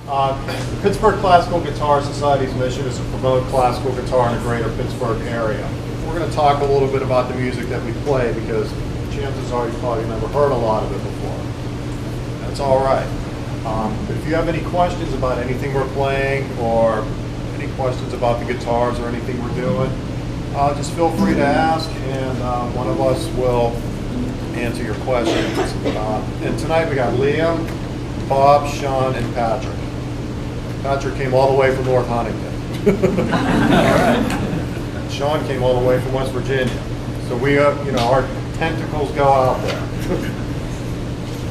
The Pittsburgh Classical Guitar Society's mission is to promote classical guitar in the greater Pittsburgh area. We're going to talk a little bit about the music that we play because chances are you've probably never heard a lot of it before. That's all right. But if you have any questions about anything we're playing or any questions about the guitars or anything we're doing, just feel free to ask and one of us will answer your questions. And tonight we got Liam, Bob, Sean, and Patrick. Patrick came all the way from North Huntington. All right. Sean came all the way from West Virginia. So we, our tentacles go out there.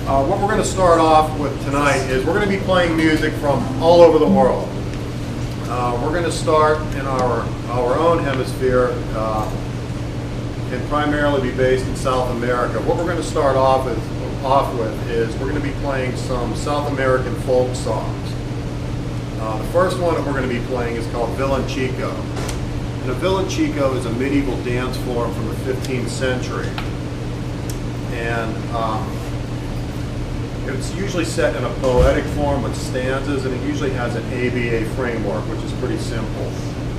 What we're going to start off with tonight is we're going to be playing music from all over the world. We're going to start in our own hemisphere and primarily be based in South America. What we're going to start off with is we're going to be playing some South American folk songs. The first one that we're going to be playing is called Villancico. And a Villancico is a medieval dance form from the 15th century. And it's usually set in a poetic form with stanzas, and it usually has an ABA framework, which is pretty simple.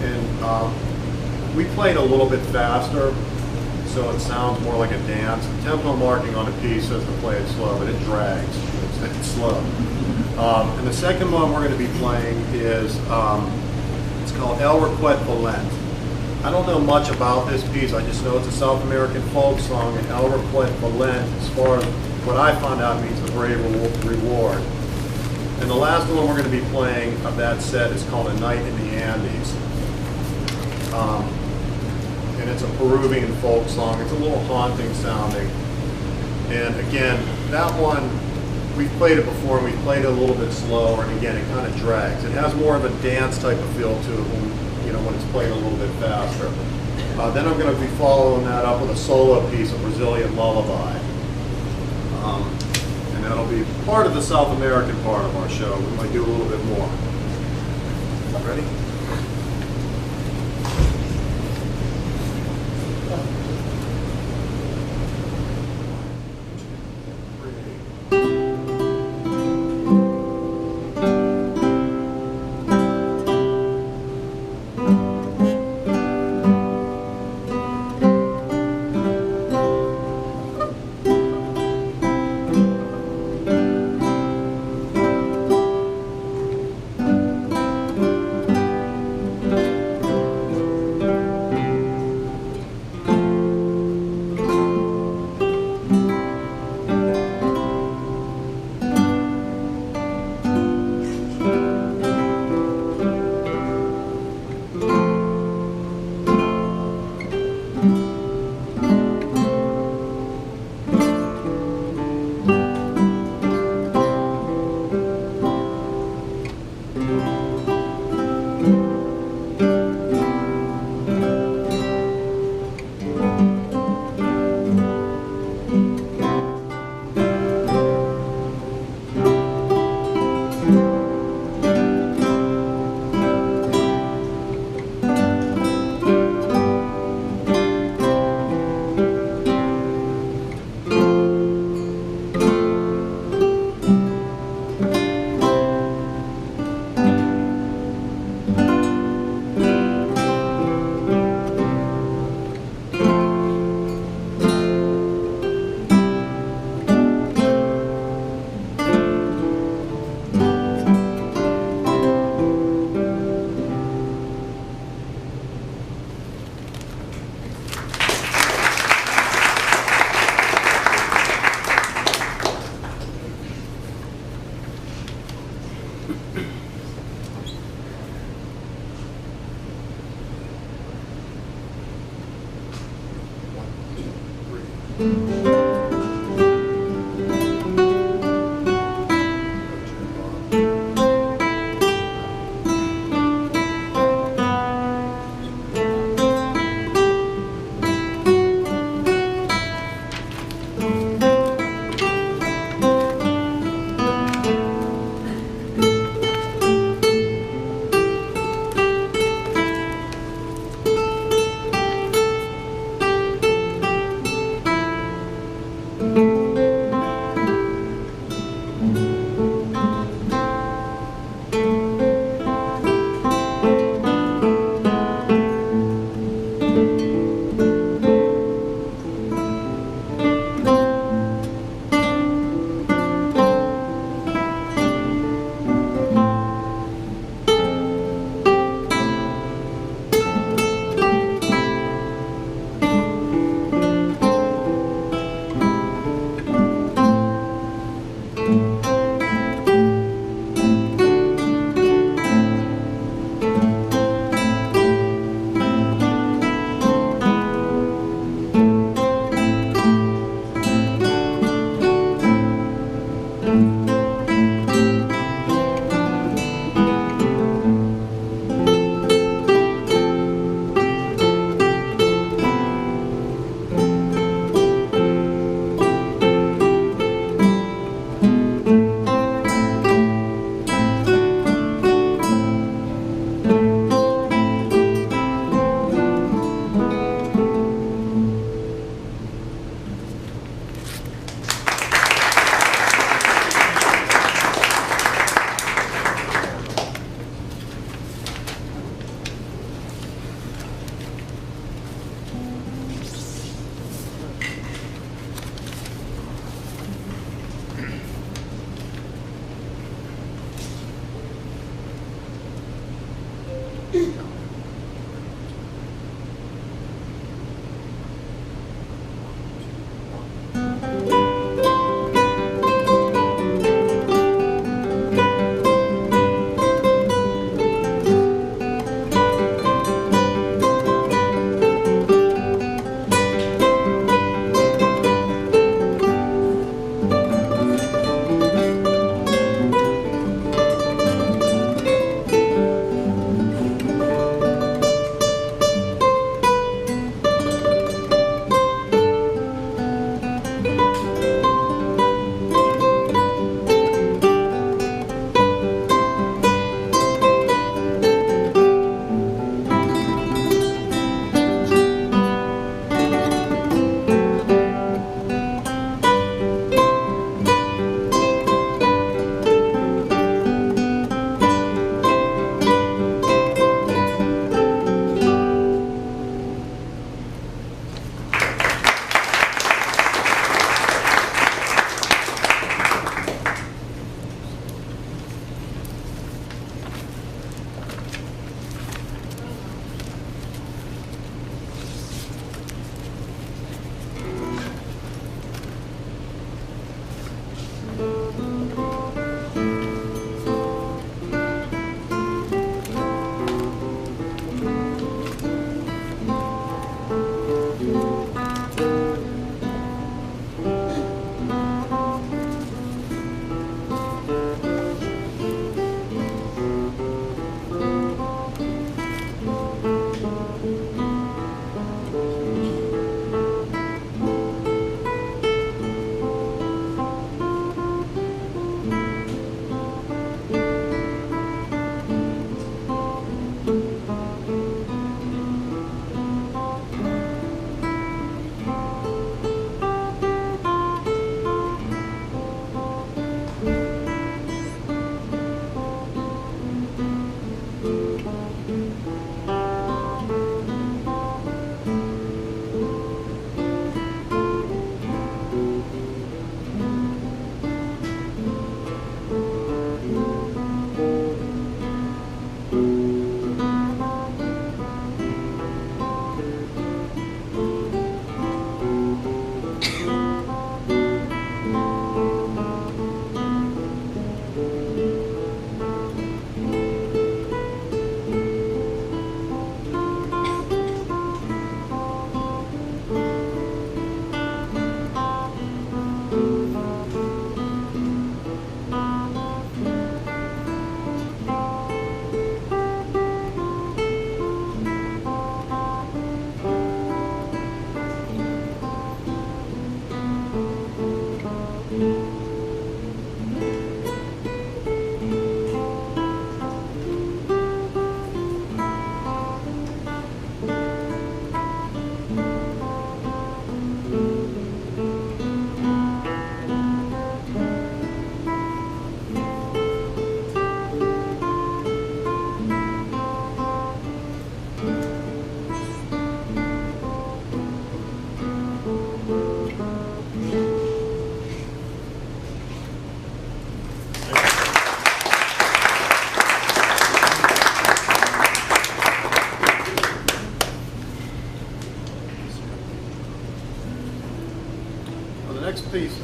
And we played a little bit faster, so it sounds more like a dance. The tempo marking on the piece says to play it slow, but it drags. It's slow. And the second one we're going to be playing is, it's called El Requet Valent. I don't know much about this piece, I just know it's a South American folk song, and El Requet Valent, as far as what I found out, means the brave reward. And the last one we're going to be playing of that set is called A Night in the Andes. And it's a Peruvian folk song. It's a little haunting sounding. And again, that one, we've played it before, and we played it a little bit slower, and again, it kind of drags. It has more of a dance type of feel to it when it's played a little bit faster. Then I'm going to be following that up with a solo piece, a Brazilian lullaby. And that'll be part of the South American part of our show. We might do a little bit more. Ready?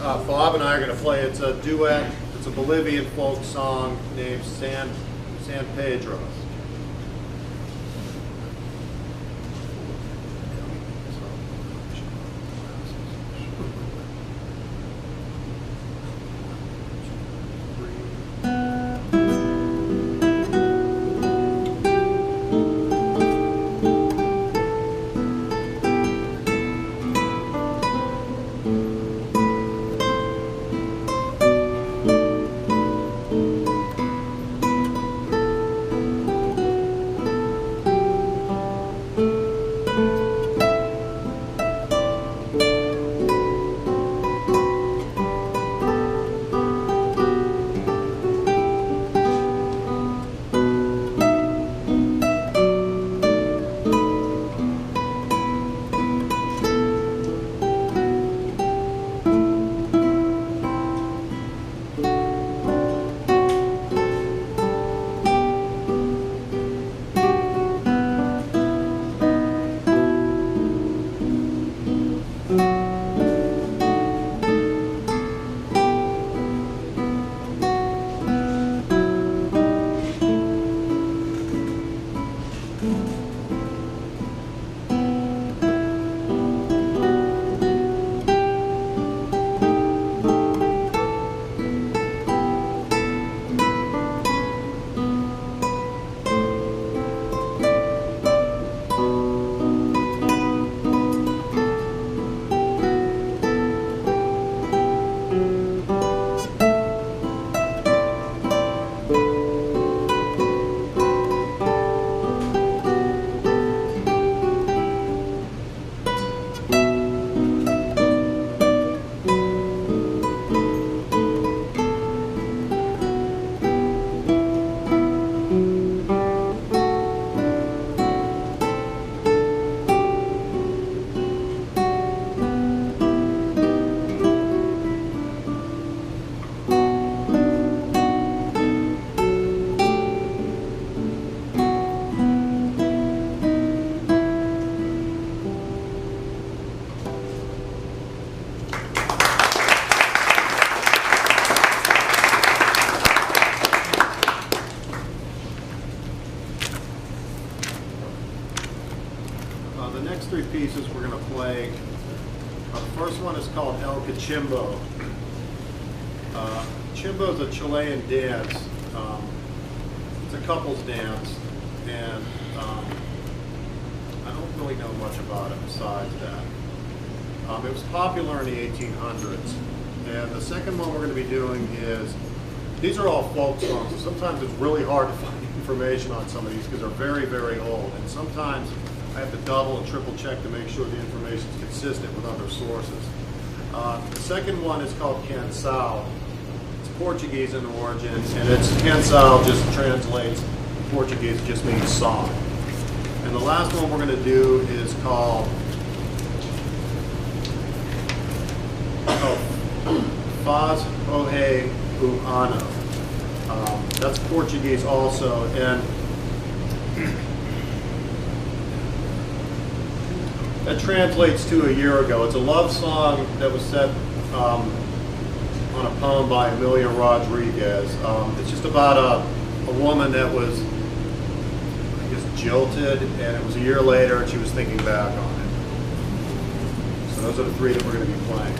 Bob and I are going to play. It's a duet. It's a Bolivian folk song named San Pedro. The next three pieces we're going to play, the first one is called El Cachimbo. Chimbo is a Chilean dance. It's a couples dance, and I don't really know much about it besides that. It was popular in the 1800s. And the second one we're going to be doing is, these are all folk songs, so sometimes it's really hard to find information on some of these because they're very, very old. And sometimes I have to double and triple check to make sure the information is consistent with other sources. The second one is called Canção. It's Portuguese in origin, and it's Canção just translates Portuguese, it just means song. And the last one we're going to do is called Faz Ohe Ano. That's Portuguese also, and that translates to a year ago. It's a love song that was set on a poem by Emilia Rodriguez. It's just about a woman that was, I guess, jilted, and it was a year later, and she was thinking back on it. So those are the three that we're going to be playing.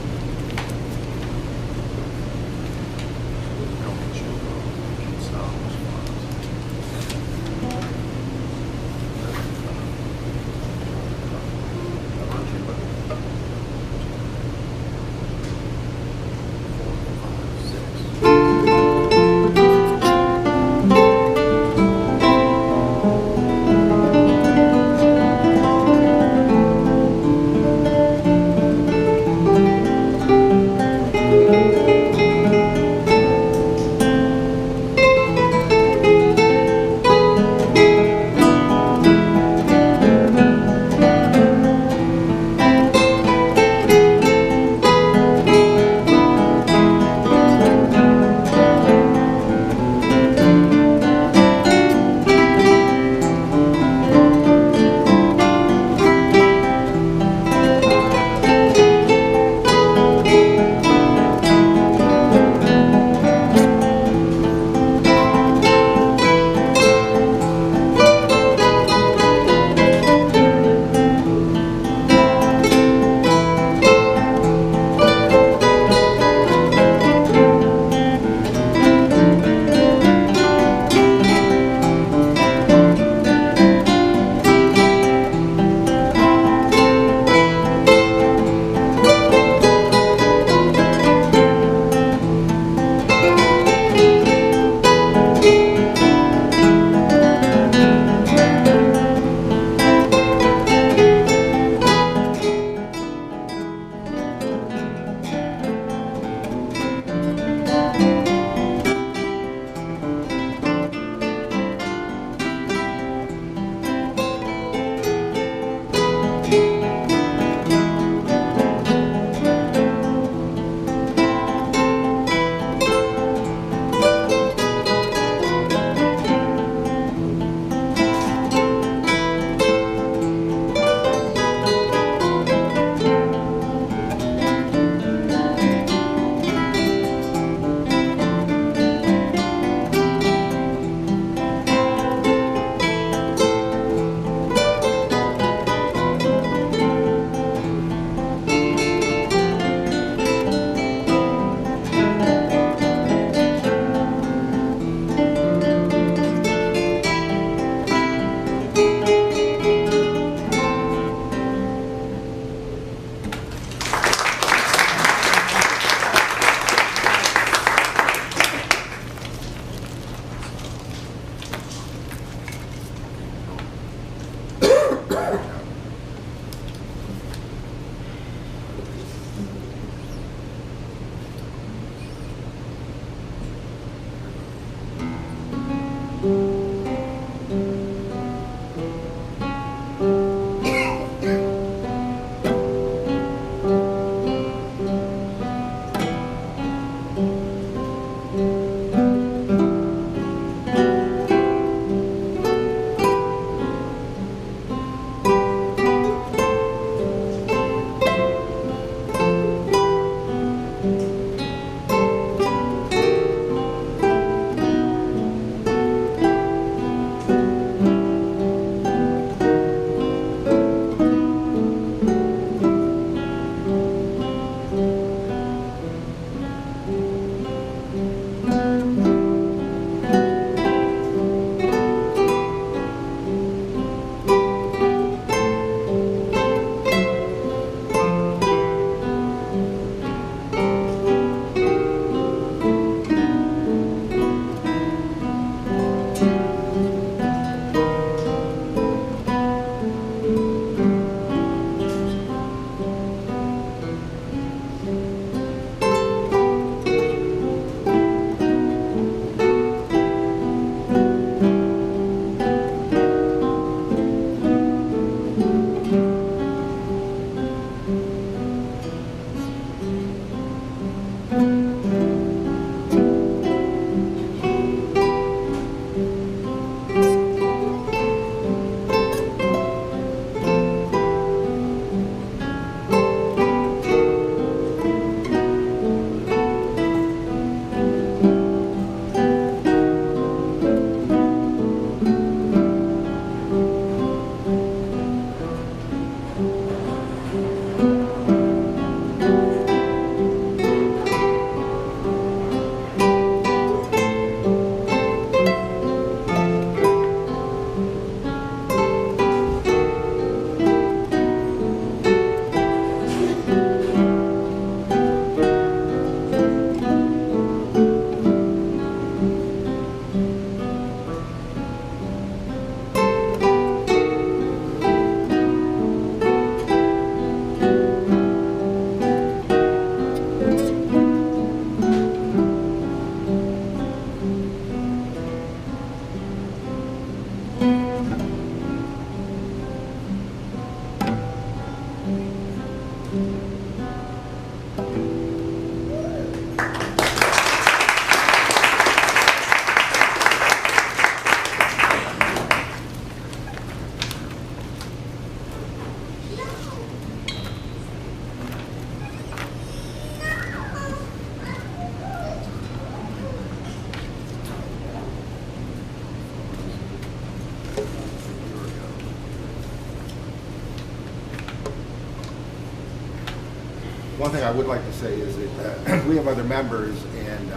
One thing I would like to say is that we have other members and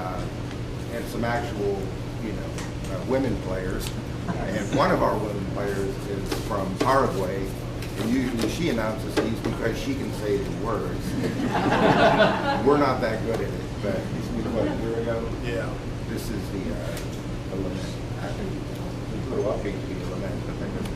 some actual, women players. And one of our women players is from Paraguay, and usually she announces these because she can say the words. We're not that good at it, but you see what, a year ago? Yeah. This is the lament. Actually, we grew up being the lament, but I think it's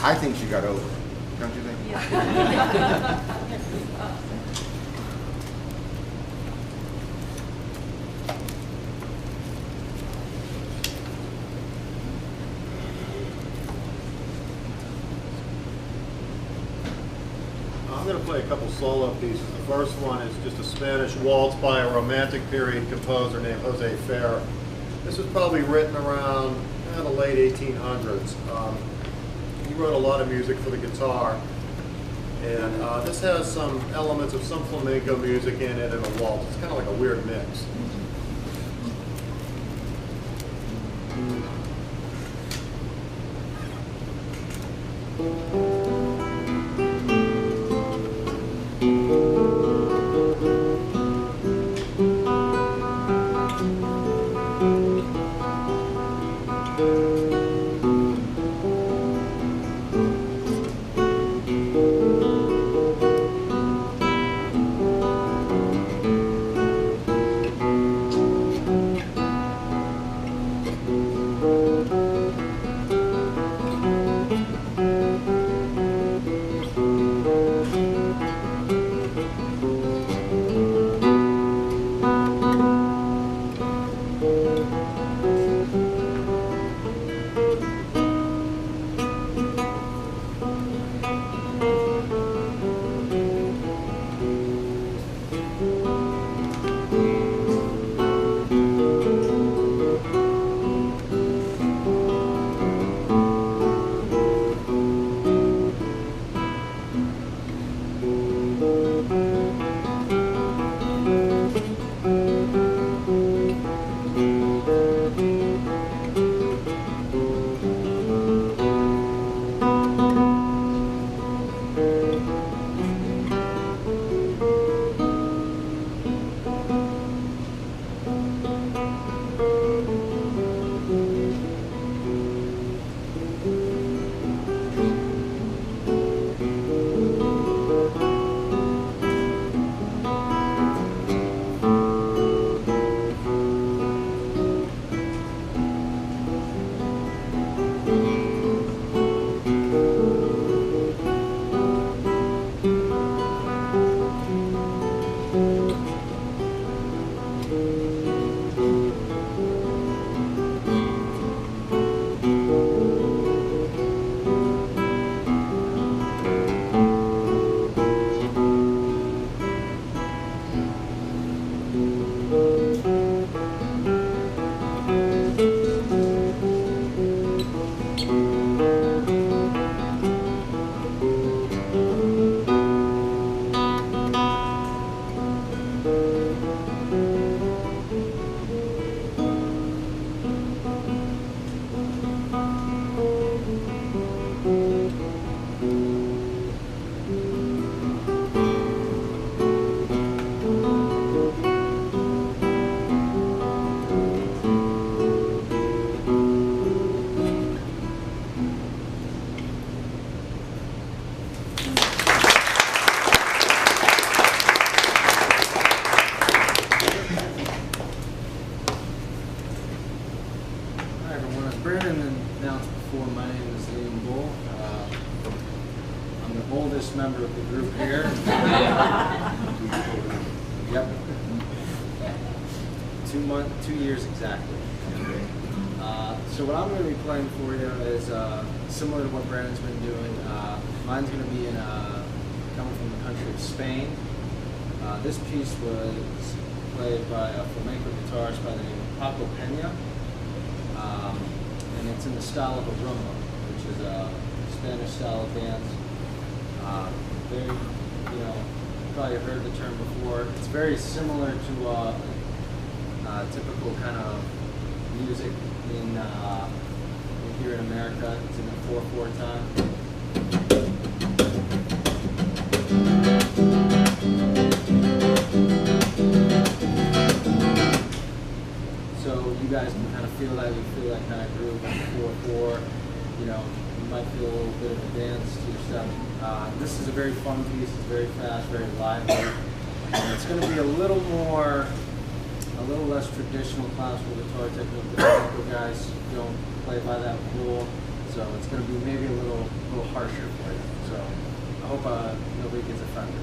I think she got over it, don't you think? Yeah. I'm going to play a couple solo pieces. The first one is just a Spanish waltz by a Romantic period composer named Jose Ferrer. This was probably written around the late 1800s. He wrote a lot of music for the guitar, and this has some elements of some flamenco music in it and a waltz. It's kind of like a weird mix. Member of the group here. Yep. 2 years exactly. So what I'm going to be playing for you is similar to what Brandon's been doing. Mine's going to be coming from the country of Spain. This piece was played by a flamenco guitarist by the name of Paco Pena, and it's in the style of a rumba, which is a Spanish style of dance. Very, you know, probably heard the term before. It's very similar to typical kind of music in here in America. It's in a 4/4 time. So you guys can kind of feel that. You feel that kind of groove in 4/4. You know, you might feel a little bit of a dance to your step. This is a very fun piece. It's very fast, very lively, and it's going to be a little less traditional classical guitar technique. The flamenco guys don't play by that rule, so it's going to be maybe a little harsher for you. So I hope nobody gets offended.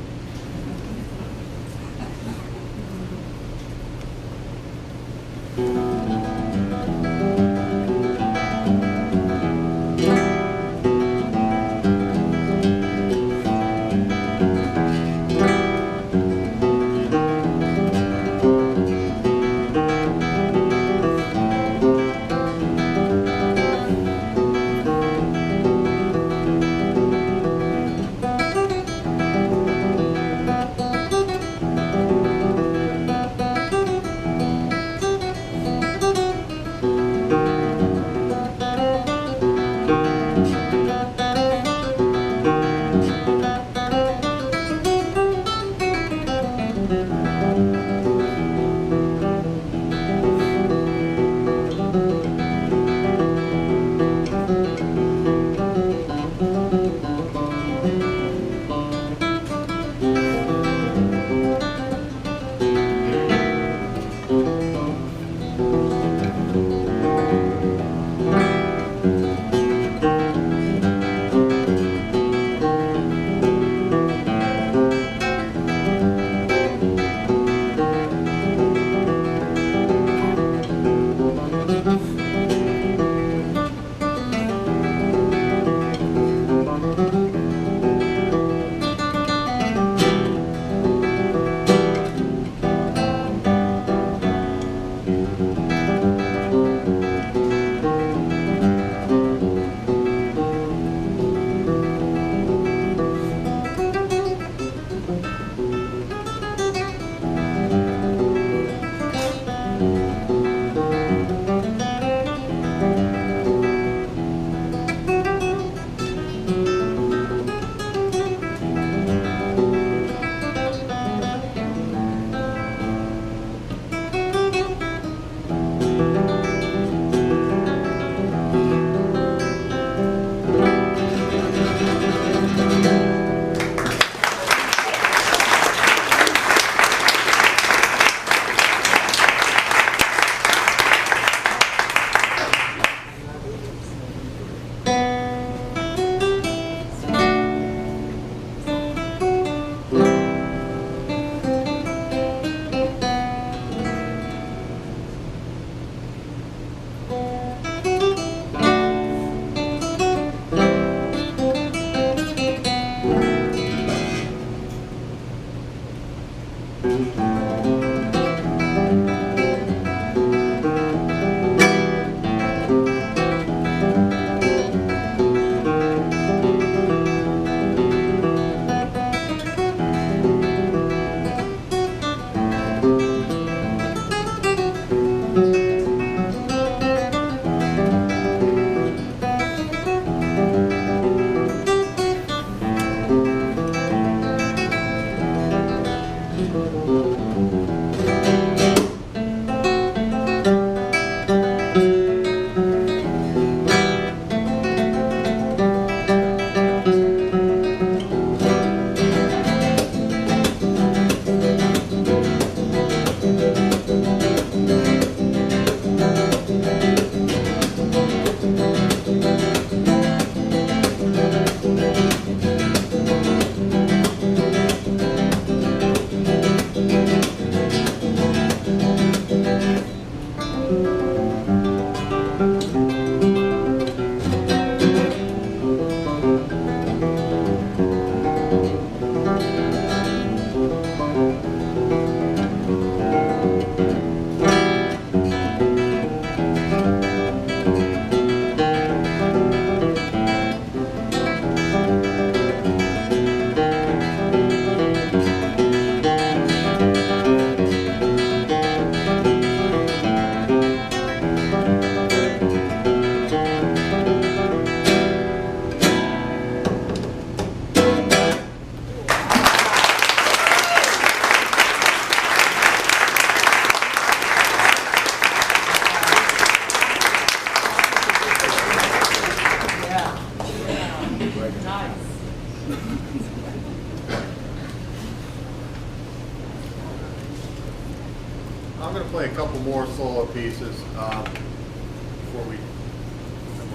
I'm going to play a couple more solo pieces before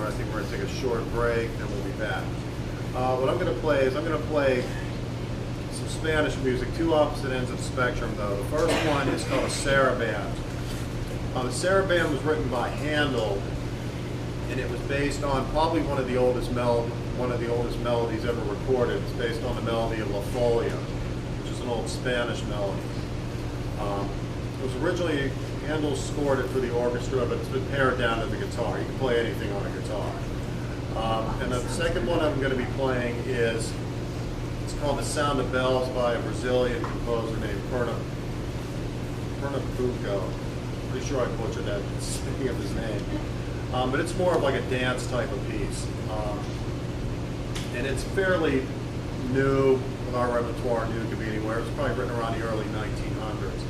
I think we're going to take a short break, then we'll be back. What I'm going to play is I'm going to play some Spanish music, two opposite ends of the spectrum though. The first one is called a saraband. The saraband was written by Handel, and it was based on probably one of the oldest melodies ever recorded. It's based on the melody of La Folia, which is an old Spanish melody. It was originally, Handel scored it for the orchestra, but it's been pared down to the guitar. You can play anything on a guitar. And the second one I'm going to be playing is, it's called The Sound of Bells by a Brazilian composer named Pernambuco. Pretty sure I butchered that, speaking of his name. But it's more of like a dance type of piece. And it's fairly new with our repertoire, new could be anywhere. It was probably written around the early 1900s.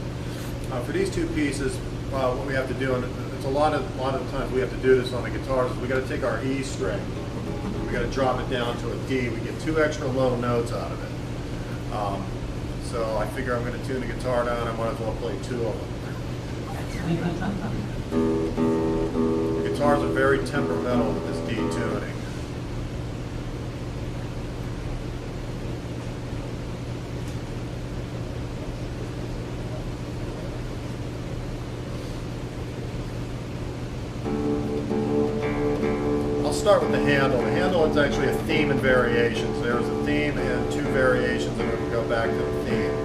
For these two pieces, what we have to do, and it's a lot of times we have to do this on the guitars, is we got to take our E string, we got to drop it down to a D. We get two extra low notes out of it. So I figure I'm going to tune the guitar down. I might as well play two of them. The guitars are very temperamental with this D tuning. Start with the Handel. The Handel is actually a theme and variations. There's a theme and two variations, and then we go back to the theme.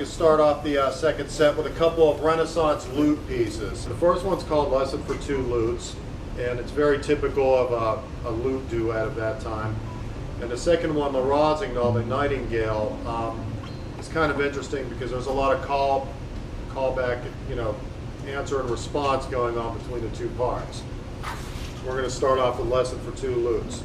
to start off the second set with a couple of Renaissance lute pieces. The first one's called Lesson for Two Lutes, and it's very typical of a lute duet of that time. And the second one, the Rosignol, the Nightingale, is kind of interesting because there's a lot of callback, you know, answer and response going on between the two parts. We're going to start off with Lesson for Two Lutes.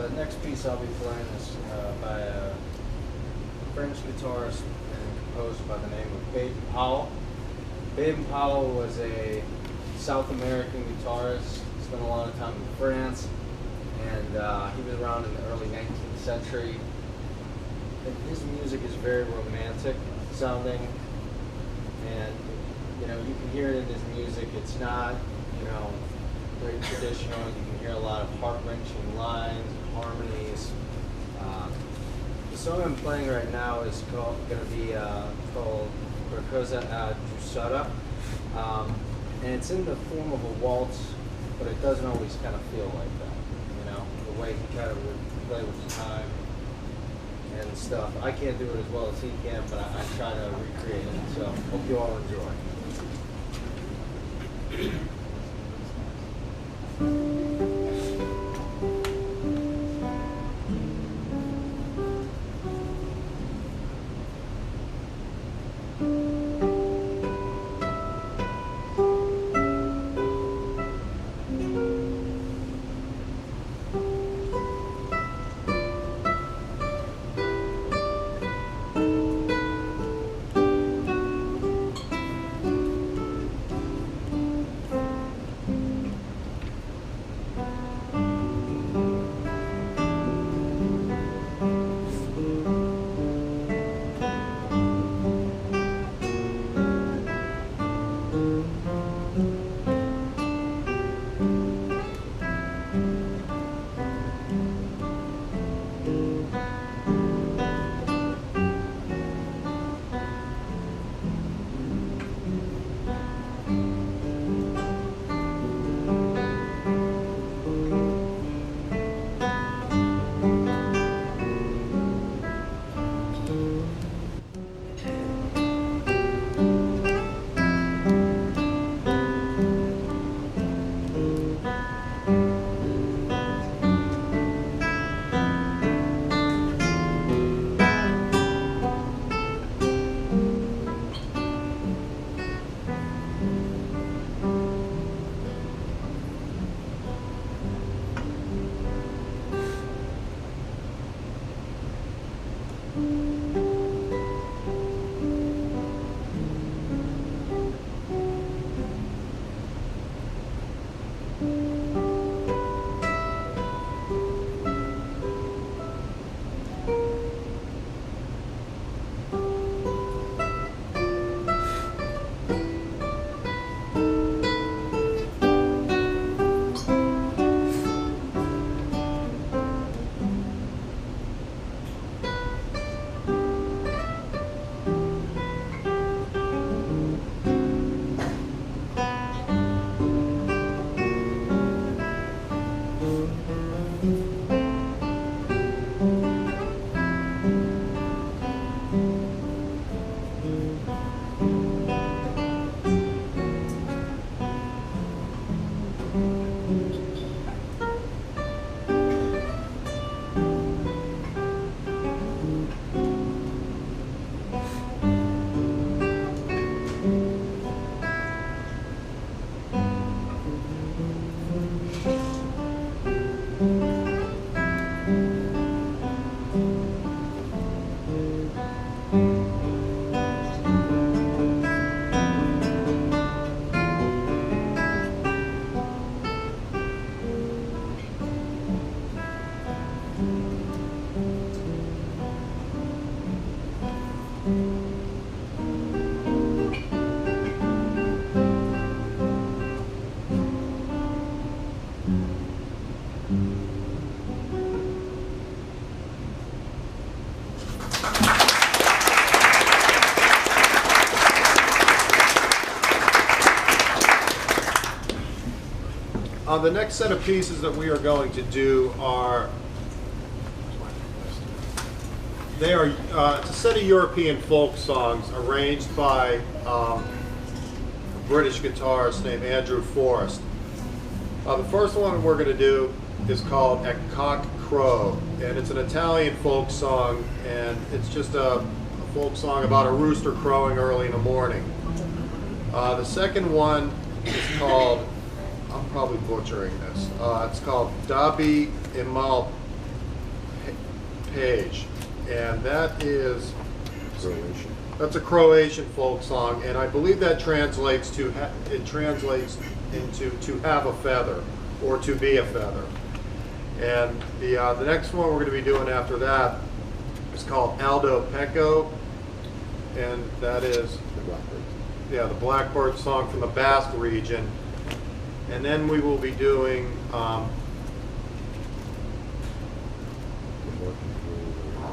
the next piece I'll be playing is by a French guitarist and composer by the name of Baden Powell. Baden Powell was a South American guitarist, spent a lot of time in France, and he was around in the early 19th century. And his music is very romantic sounding, and you know, you can hear it in his music. It's not, you know, very traditional. You can hear a lot of heart-wrenching lines and harmonies. The song I'm playing right now is called Orchestra Drusada, and it's in the form of a waltz, but it doesn't always kind of feel like that. You know, the way he kind of would play with time and stuff. I can't do it as well as he can, but I try to recreate it. So hope you all enjoy. The next set of pieces that we are going to do are, it's a set of European folk songs arranged by a British guitarist named Andrew Forrest. The first one we're going to do is called At Cock Crow, and it's an Italian folk song, and it's just a folk song about a rooster crowing early in the morning. The second one is called, I'm probably butchering this, it's called Dabi Imal page, and that is Croatian. that's a Croatian folk song, and I believe that translates to into to have a feather or to be a feather. And the next one we're going to be doing after that is called Aldo Pecco, and that is The Blackbird. the Blackbird song from the Basque region. And then we will be doing The I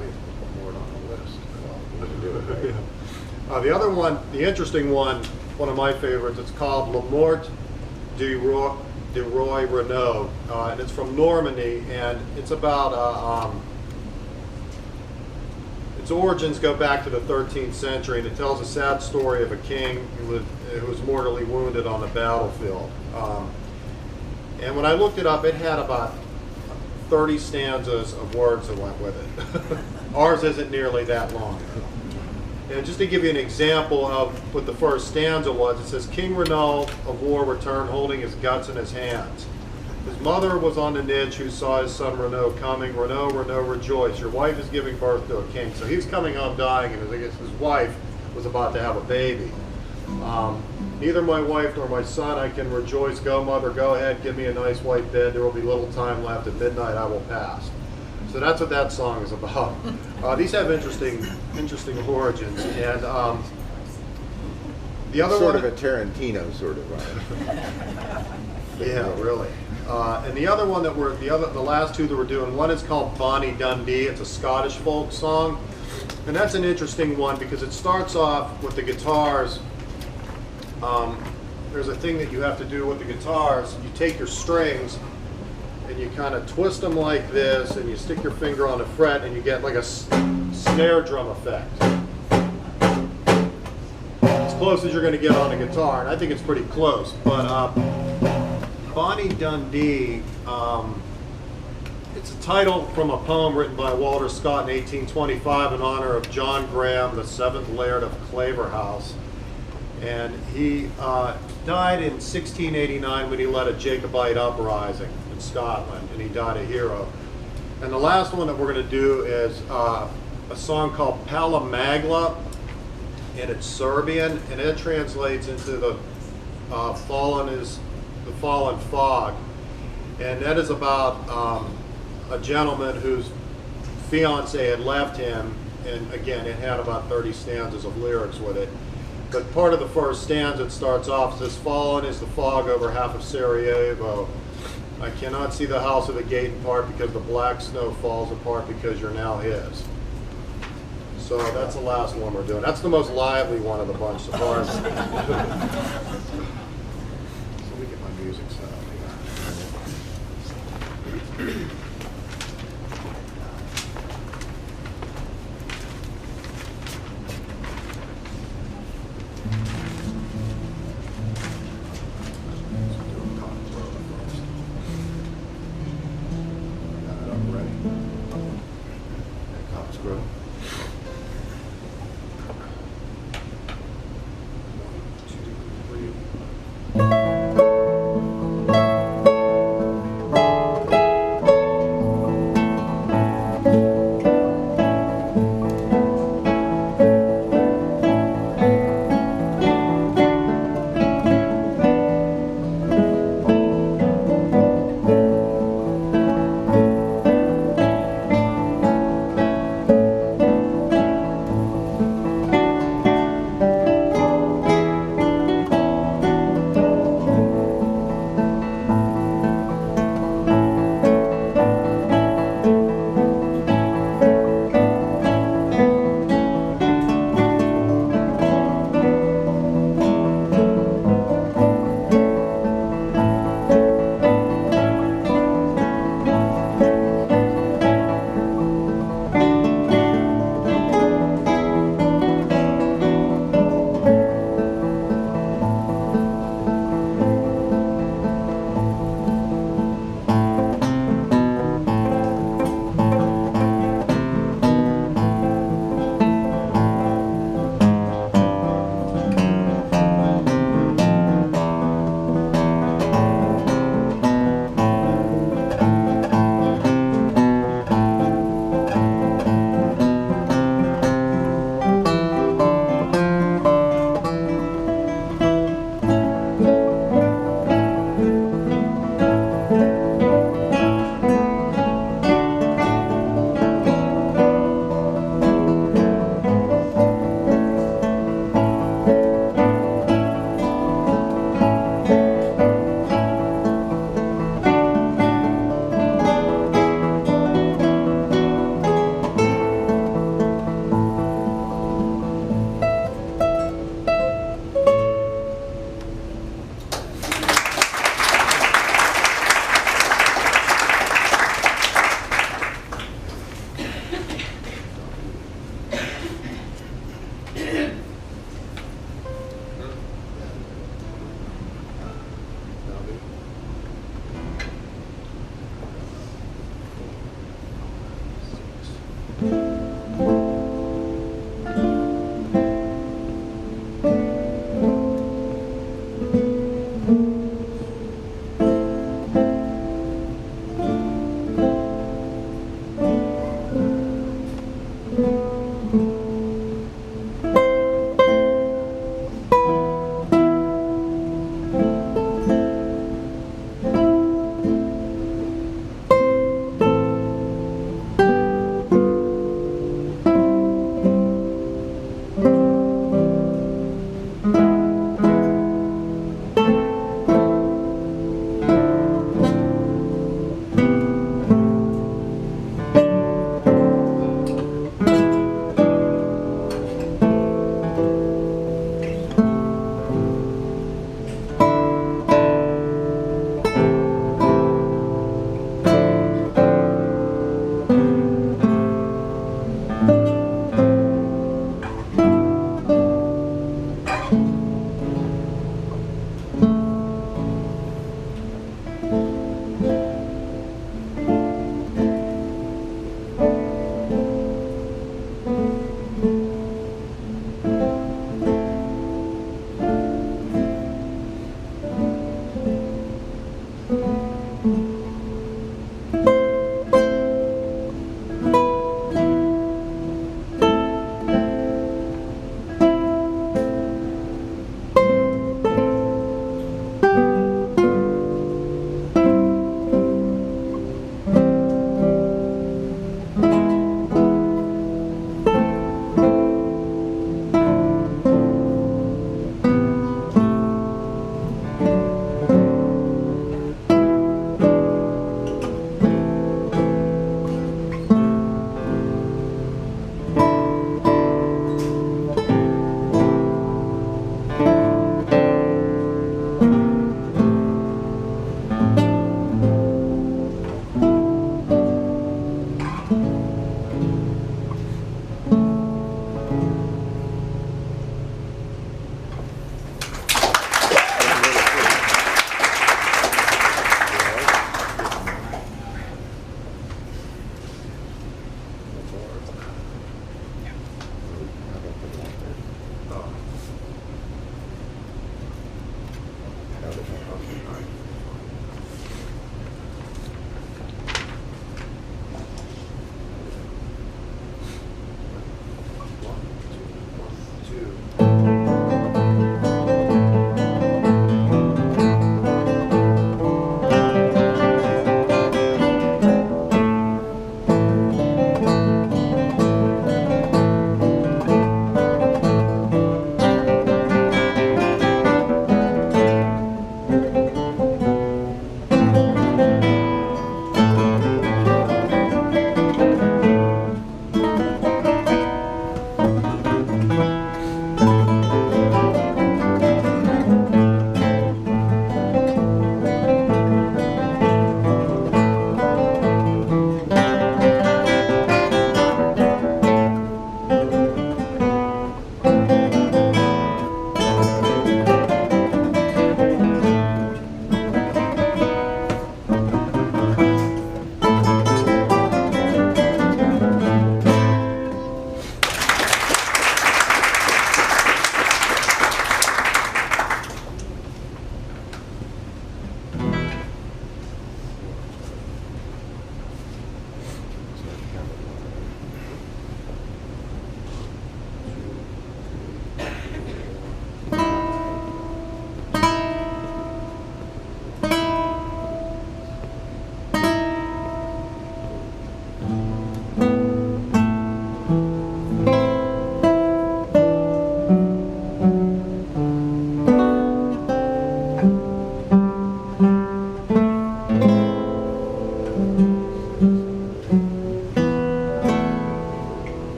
need to put more on the list. we can do it, right? The other one, the interesting one of my favorites, it's called La Morte de Roy Renaud, and it's from Normandy, and it's about, its origins go back to the 13th century, and it tells a sad story of a king who was mortally wounded on the battlefield. And when I looked it up, it had about 30 stanzas of words that went with it. Ours isn't nearly that long. And just to give you an example of what the first stanza was, it says, King Renaud of war returned holding his guts in his hands. His mother was on the niche who saw his son Renaud coming. Renaud, rejoice. Your wife is giving birth to a king. So he was coming home dying, and his wife was about to have a baby. Neither my wife nor my son I can rejoice. Go, mother, go ahead. Give me a nice white bed. There will be little time left. At midnight I will pass. So that's what that song is about. These have interesting origins, and the other Sort one, of a Tarantino sort of. yeah, really. And the other one that the last two that we're doing, one is called Bonnie Dundee. It's a Scottish folk song, and that's an interesting one because it starts off with the guitars. There's a thing that you have to do with the guitars. You take your strings and you kind of twist them like this, and you stick your finger on the fret, and you get like a snare drum effect. As close as you're going to get on a guitar, and I think it's pretty close. But Bonnie Dundee, it's a title from a poem written by Walter Scott in 1825 in honor of John Graham, the 7th Laird of Claverhouse. And he died in 1689 when he led a Jacobite uprising in Scotland, and he died a hero. And the last one that we're going to do is a song called Palamagla, and it's Serbian, and it translates into the fallen fog, and that is about a gentleman whose fiance had left him, and again it had about 30 stanzas of lyrics with it. But part of the first stanza, it starts off, says, fallen is the fog over half of Sarajevo. I cannot see the house or the gate in part because the black snow falls apart because you're now his. So that's the last one we're doing. That's the most lively one of the bunch so far. So let me get my music set up here.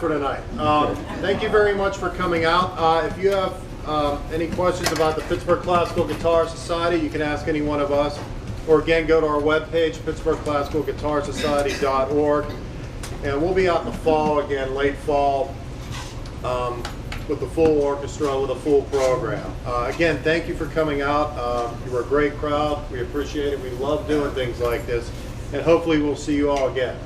for tonight. Thank you very much for coming out. If you have any questions about the Pittsburgh Classical Guitar Society, you can ask any one of us. Or again, go to our webpage, pittsburghclassicalguitarsociety.org. And we'll be out in the fall, again, late fall, with the full orchestra, with a full program. Again, thank you for coming out. You were a great crowd. We appreciate it. We love doing things like this. And hopefully we'll see you all again.